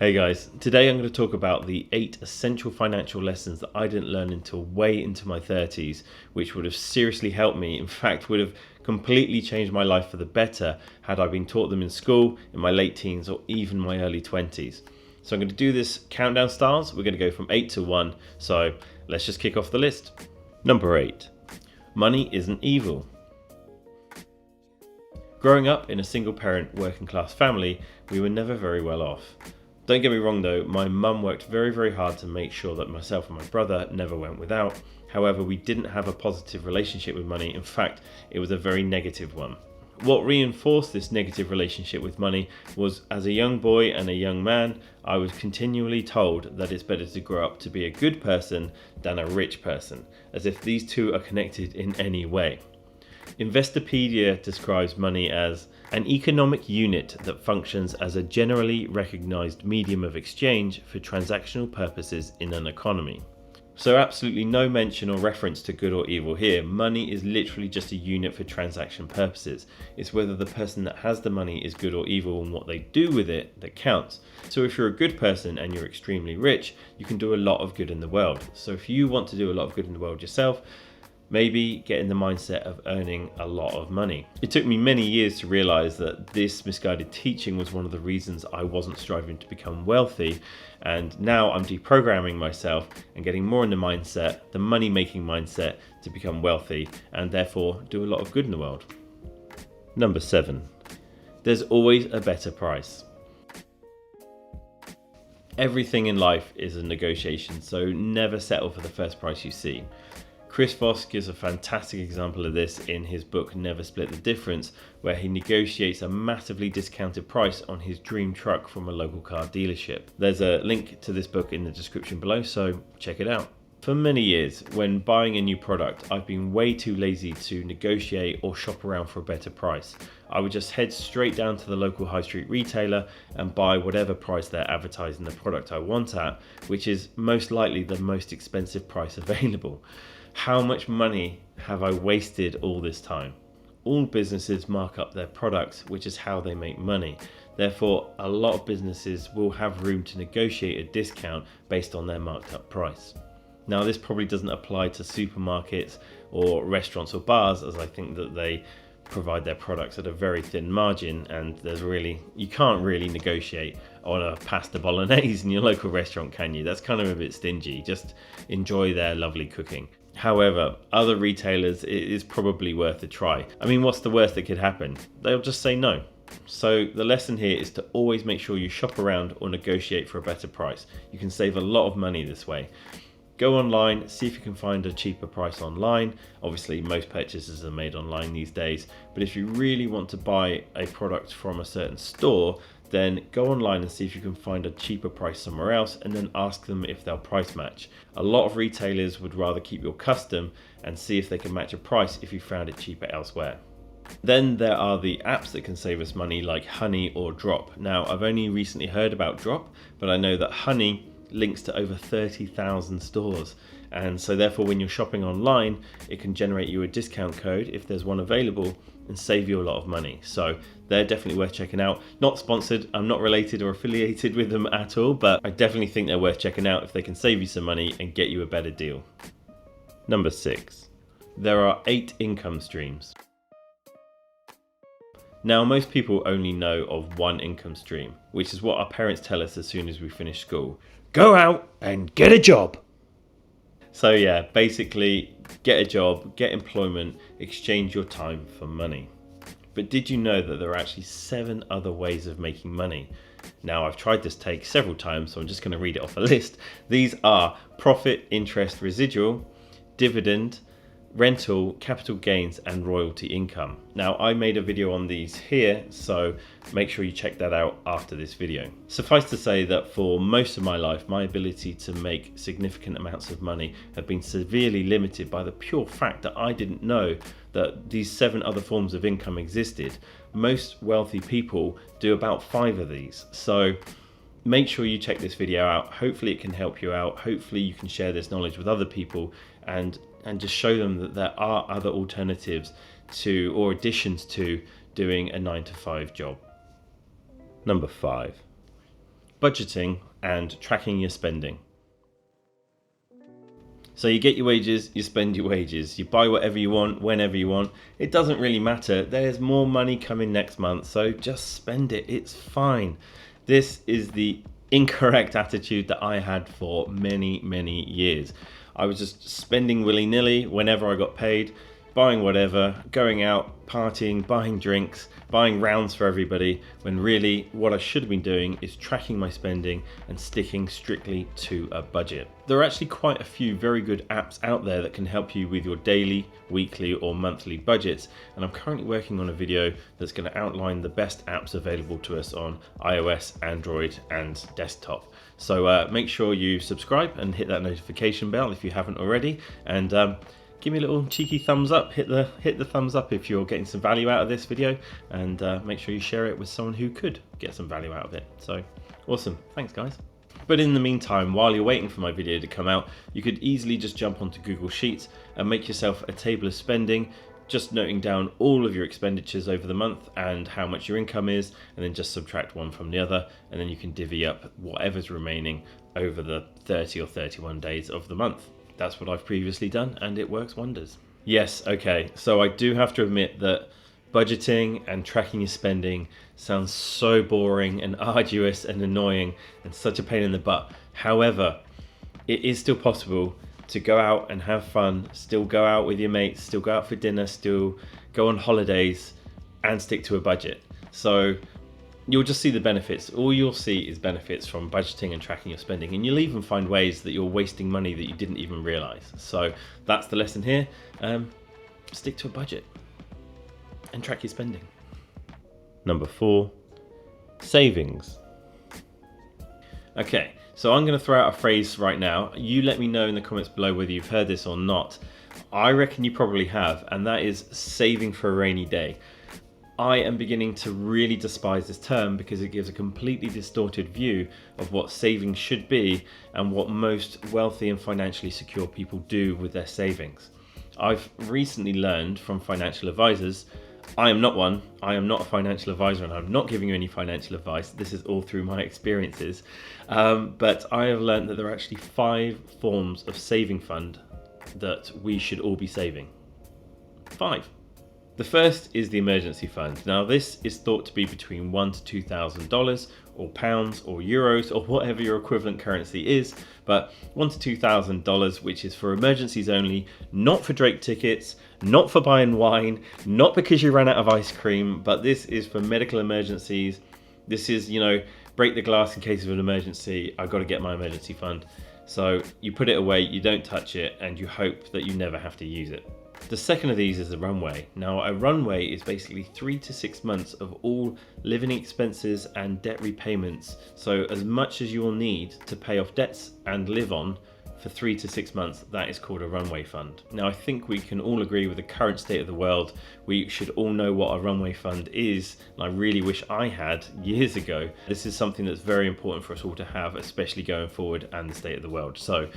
Hey guys, today I'm going to talk about the 8 essential financial lessons that I didn't learn until way into my 30s, which would have seriously helped me, in fact would have completely changed my life for the better had I been taught them in school, in my late teens or even my early 20s. So I'm going to do this countdown styles. We're going to go from 8 to 1, so let's just kick off the list. Number 8. Money isn't evil. Growing up in a single parent working class family, we were never very well off. Don't get me wrong though, my mum worked very hard to make sure that myself and my brother never went without. However, we didn't have a positive relationship with money. In fact, it was a very negative one. What reinforced this negative relationship with money was, as a young boy and a young man, I was continually told that it's better to grow up to be a good person than a rich person, as if these two are connected in any way. Investopedia describes money as an economic unit that functions as a generally recognized medium of exchange for transactional purposes in an economy. So absolutely no mention or reference to good or evil here. Money is literally just a unit for transaction purposes. It's whether the person that has the money is good or evil and what they do with it that counts. So if you're a good person and you're extremely rich, you can do a lot of good in the world. So if you want to do a lot of good in the world yourself, maybe get in the mindset of earning a lot of money. It took me many years to realize that this misguided teaching was one of the reasons I wasn't striving to become wealthy. And now I'm deprogramming myself and getting more in the mindset, the money-making mindset, to become wealthy and therefore do a lot of good in the world. Number 7. There's always a better price. Everything in life is a negotiation, so never settle for the first price you see. Chris Voss gives a fantastic example of this in his book Never Split the Difference, where he negotiates a massively discounted price on his dream truck from a local car dealership. There's a link to this book in the description below, so check it out. For many years, when buying a new product, I've been way too lazy to negotiate or shop around for a better price. I would just head straight down to the local high street retailer and buy whatever price they're advertising the product I want at, which is most likely the most expensive price available. How much money have I wasted all this time? All businesses mark up their products, which is how they make money. Therefore, a lot of businesses will have room to negotiate a discount based on their marked up price. Now, this probably doesn't apply to supermarkets or restaurants or bars, as I think that they provide their products at a very thin margin, and you can't really negotiate on a pasta bolognese in your local restaurant, can you? That's kind of a bit stingy. Just enjoy their lovely cooking. However, other retailers, it is probably worth a try. I mean, what's the worst that could happen? They'll just say no. So the lesson here is to always make sure you shop around or negotiate for a better price. You can save a lot of money this way. Go online, see if you can find a cheaper price online. Obviously, most purchases are made online these days, but if you really want to buy a product from a certain store, then go online and see if you can find a cheaper price somewhere else and then ask them if they'll price match. A lot of retailers would rather keep your custom and see if they can match a price if you found it cheaper elsewhere. Then there are the apps that can save us money, like Honey or Drop. Now, I've only recently heard about Drop, but I know that Honey links to over 30,000 stores, and so therefore when you're shopping online, it can generate you a discount code if there's one available and save you a lot of money. So they're definitely worth checking out. Not sponsored, I'm not related or affiliated with them at all, but I definitely think they're worth checking out if they can save you some money and get you a better deal. Number 6. There are 8 income streams. Now, most people only know of one income stream, which is what our parents tell us as soon as we finish school. Go out and get a job. So yeah, basically get a job, get employment, exchange your time for money. But did you know that there are actually 7 other ways of making money? Now, I've tried this take several times, so I'm just going to read it off a list. These are profit, interest, residual, dividend, rental, capital gains, and royalty income. Now, I made a video on these here, so make sure you check that out after this video. Suffice to say that for most of my life, my ability to make significant amounts of money have been severely limited by the pure fact that I didn't know that these 7 other forms of income existed. Most wealthy people do about 5 of these. So make sure you check this video out. Hopefully it can help you out. Hopefully you can share this knowledge with other people and just show them that there are other alternatives to, or additions to, doing a 9-to-5 job. Number 5. budgeting and tracking your spending. So you get your wages, you spend your wages, you buy whatever you want, whenever you want. It doesn't really matter. There's more money coming next month, so just spend it. It's fine. This is the incorrect attitude that I had for many, many years. I was just spending willy-nilly whenever I got paid, buying whatever, going out, partying, buying drinks, buying rounds for everybody, when really what I should have been doing is tracking my spending and sticking strictly to a budget. There are actually quite a few very good apps out there that can help you with your daily, weekly or monthly budgets, and I'm currently working on a video that's going to outline the best apps available to us on iOS, Android and desktop. So make sure you subscribe and hit that notification bell if you haven't already, and give me a little cheeky thumbs up. Hit the thumbs up if you're getting some value out of this video, and make sure you share it with someone who could get some value out of it. So awesome, thanks guys. But in the meantime, while you're waiting for my video to come out, you could easily just jump onto Google Sheets and make yourself a table of spending, just noting down all of your expenditures over the month and how much your income is, and then just subtract one from the other, and then you can divvy up whatever's remaining over the 30 or 31 days of the month. That's what I've previously done, and it works wonders. Yes, okay, so I do have to admit that budgeting and tracking your spending sounds so boring and arduous and annoying and such a pain in the butt. However, it is still possible to go out and have fun, still go out with your mates, still go out for dinner, still go on holidays and stick to a budget. So you'll just see the benefits. All you'll see is benefits from budgeting and tracking your spending, and you'll even find ways that you're wasting money that you didn't even realize. So that's the lesson here. Stick to a budget and track your spending. Number 4, savings. Okay, so I'm going to throw out a phrase right now. You let me know in the comments below whether you've heard this or not. I reckon you probably have, and that is saving for a rainy day. I am beginning to really despise this term because it gives a completely distorted view of what savings should be and what most wealthy and financially secure people do with their savings. I've recently learned from financial advisors. I am not one. I am not a financial advisor, and I'm not giving you any financial advice. This is all through my experiences. But I have learned that there are actually 5 forms of saving fund that we should all be saving. 5. The first is the emergency fund. Now this is thought to be between $1,000 to $2,000 or pounds or euros or whatever your equivalent currency is, but $1,000 to $2,000, which is for emergencies only, not for Drake tickets, not for buying wine, not because you ran out of ice cream, but this is for medical emergencies. This is, break the glass in case of an emergency. I've got to get my emergency fund. So you put it away, you don't touch it, and you hope that you never have to use it. The second of these is a runway. Now a runway is basically 3 to 6 months of all living expenses and debt repayments. So as much as you will need to pay off debts and live on for 3 to 6 months, that is called a runway fund. Now I think we can all agree with the current state of the world, we should all know what a runway fund is, and I really wish I had years ago. This is something that's very important for us all to have, especially going forward and the state of the world. So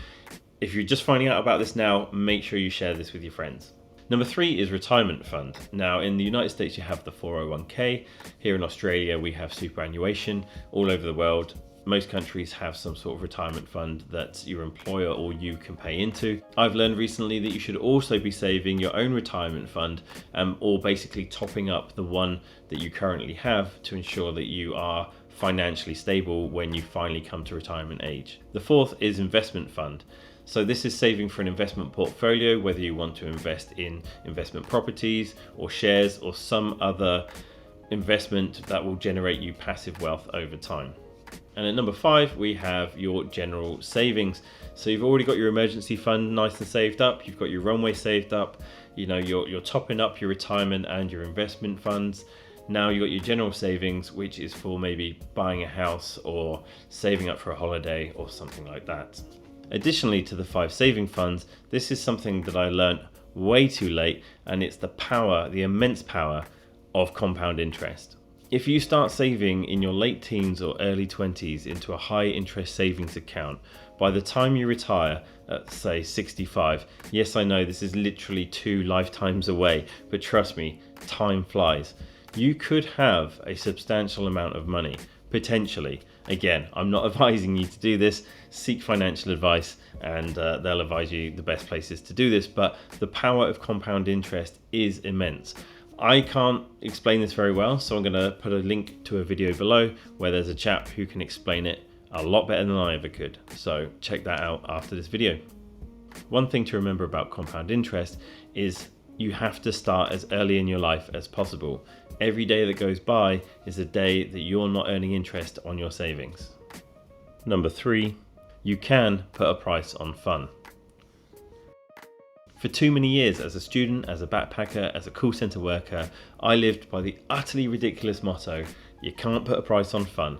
if you're just finding out about this now, make sure you share this with your friends. Number 3 is retirement fund. Now in the United States you have the 401k, here in Australia we have superannuation, all over the world most countries have some sort of retirement fund that your employer or you can pay into. I've learned recently that you should also be saving your own retirement fund, or basically topping up the one that you currently have to ensure that you are financially stable when you finally come to retirement age. The 4th is investment fund. So this is saving for an investment portfolio, whether you want to invest in investment properties or shares or some other investment that will generate you passive wealth over time. And at number 5, we have your general savings. So you've already got your emergency fund nice and saved up. You've got your runway saved up. You're topping up your retirement and your investment funds. Now you've got your general savings, which is for maybe buying a house or saving up for a holiday or something like that. Additionally to the 5 saving funds, this is something that I learned way too late, and it's the immense power of compound interest. If you start saving in your late teens or early 20s into a high interest savings account, by the time you retire at say 65, yes I know this is literally 2 lifetimes away, but trust me, time flies. You could have a substantial amount of money, Potentially. Again, I'm not advising you to do this. Seek financial advice and they'll advise you the best places to do this, but the power of compound interest is immense. I can't explain this very well, so I'm going to put a link to a video below where there's a chap who can explain it a lot better than I ever could. So check that out after this video. One thing to remember about compound interest is you have to start as early in your life as possible. Every day that goes by is a day that you're not earning interest on your savings. Number 3, you can put a price on fun. For too many years as a student, as a backpacker, as a call centre worker, I lived by the utterly ridiculous motto, you can't put a price on fun.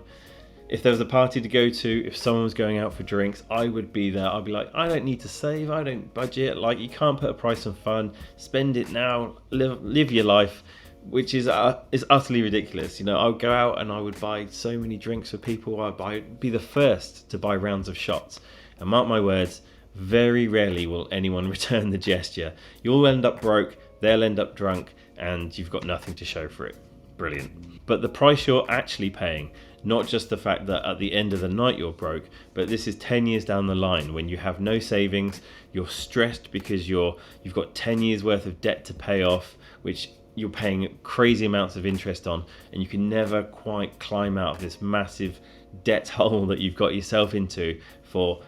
If there was a party to go to, if someone was going out for drinks, I would be there. I'd be like, I don't need to save, I don't budget. Like, you can't put a price on fun. Spend it now, live your life, which is utterly ridiculous. You know, I would go out and I would buy so many drinks for people. I'd be the first to buy rounds of shots. And mark my words, very rarely will anyone return the gesture. You'll end up broke, they'll end up drunk, and you've got nothing to show for it. Brilliant. But the price you're actually paying, not just the fact that at the end of the night you're broke, but this is 10 years down the line when you have no savings, you're stressed because you've got 10 years worth of debt to pay off, which you're paying crazy amounts of interest on, and you can never quite climb out of this massive debt hole that you've got yourself into for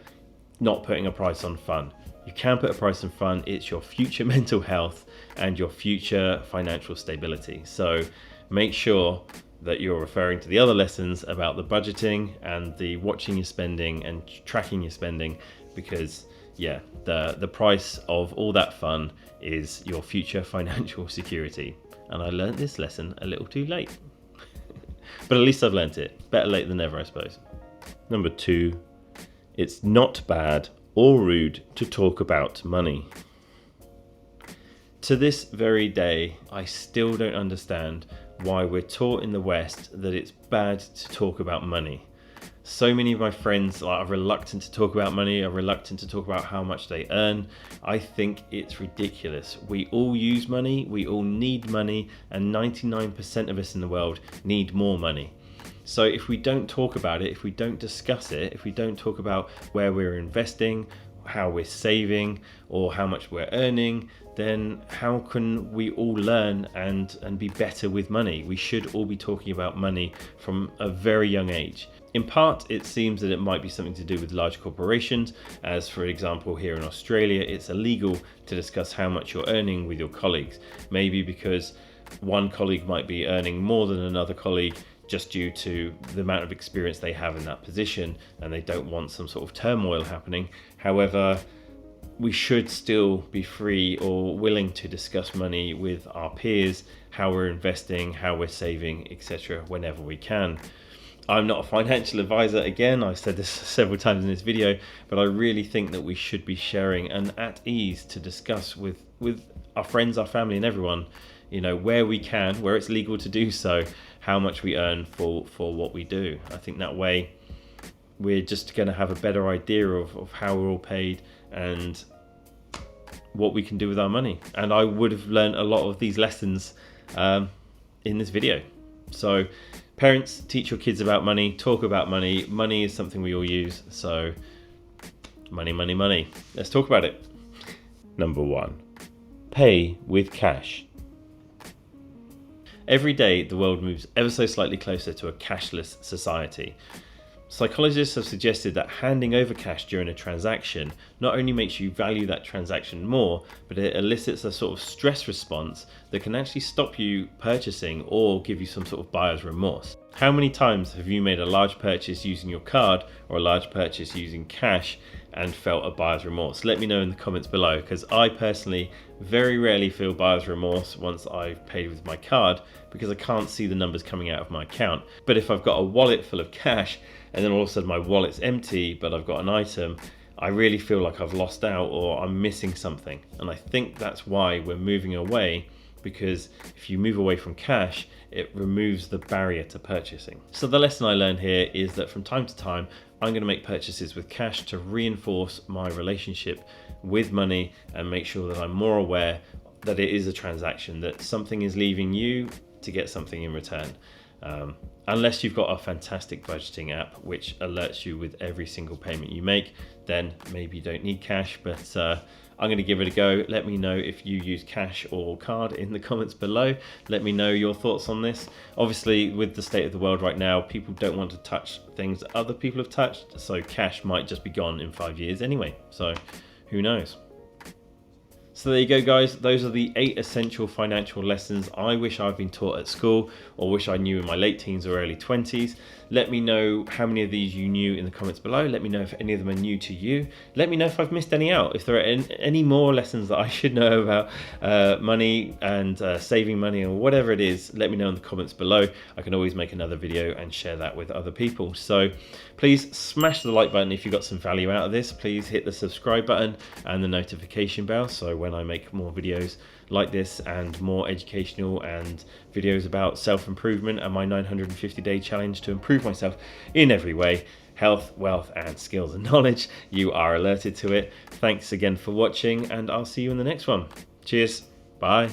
not putting a price on fun. You can put a price on fun. It's your future mental health and your future financial stability. So make sure that you're referring to the other lessons about the budgeting and the watching your spending and tracking your spending, because yeah, the price of all that fun is your future financial security. And I learned this lesson a little too late. But at least I've learnt it. Better late than never, I suppose. Number 2, it's not bad or rude to talk about money. To this very day, I still don't understand why we're taught in the West that it's bad to talk about money. So many of my friends are reluctant to talk about money, are reluctant to talk about how much they earn. I think it's ridiculous. We all use money, we all need money, and 99% of us in the world need more money. So if we don't talk about it, if we don't discuss it, if we don't talk about where we're investing, how we're saving, or how much we're earning, then how can we all learn and be better with money? We should all be talking about money from a very young age. In part, it seems that it might be something to do with large corporations, as for example here in Australia, it's illegal to discuss how much you're earning with your colleagues. Maybe because one colleague might be earning more than another colleague just due to the amount of experience they have in that position, and they don't want some sort of turmoil happening. However, we should still be free or willing to discuss money with our peers, how we're investing, how we're saving, etc., whenever we can. I'm not a financial advisor, again, I've said this several times in this video, but I really think that we should be sharing and at ease to discuss with our friends, our family and everyone, you know, where we can, where it's legal to do so, how much we earn for what we do. I think that way we're just going to have a better idea of how we're all paid and what we can do with our money. And I would have learned a lot of these lessons in this video. So parents, teach your kids about money, talk about money. Money is something we all use. So money, money, money. Let's talk about it. Number 1, pay with cash. Every day, the world moves ever so slightly closer to a cashless society. Psychologists have suggested that handing over cash during a transaction not only makes you value that transaction more, but it elicits a sort of stress response that can actually stop you purchasing or give you some sort of buyer's remorse. How many times have you made a large purchase using your card or a large purchase using cash and felt a buyer's remorse? Let me know in the comments below, because I personally very rarely feel buyer's remorse once I've paid with my card, because I can't see the numbers coming out of my account. But if I've got a wallet full of cash and then all of a sudden my wallet's empty but I've got an item, I really feel like I've lost out or I'm missing something. And I think that's why we're moving away, because if you move away from cash, it removes the barrier to purchasing. So the lesson I learned here is that from time to time, I'm going to make purchases with cash to reinforce my relationship with money and make sure that I'm more aware that it is a transaction, that something is leaving you to get something in return. Unless you've got a fantastic budgeting app which alerts you with every single payment you make, then maybe you don't need cash, but I'm going to give it a go. Let me know if you use cash or card in the comments below. Let me know your thoughts on this. Obviously, with the state of the world right now, people don't want to touch things that other people have touched, so cash might just be gone in 5 years anyway, so who knows. So there you go, guys. Those are the 8 essential financial lessons I wish I'd been taught at school, or wish I knew in my late teens or early 20s. Let me know how many of these you knew in the comments below. Let me know if any of them are new to you. Let me know if I've missed any out. If there are any more lessons that I should know about money and saving money or whatever it is, let me know in the comments below. I can always make another video and share that with other people. So please smash the like button if you got some value out of this. Please hit the subscribe button and the notification bell, so when I make more videos like this and more educational and videos about self-improvement and my 950-day challenge to improve myself in every way, health, wealth and skills and knowledge, you are alerted to it. Thanks again for watching, and I'll see you in the next one. Cheers. Bye.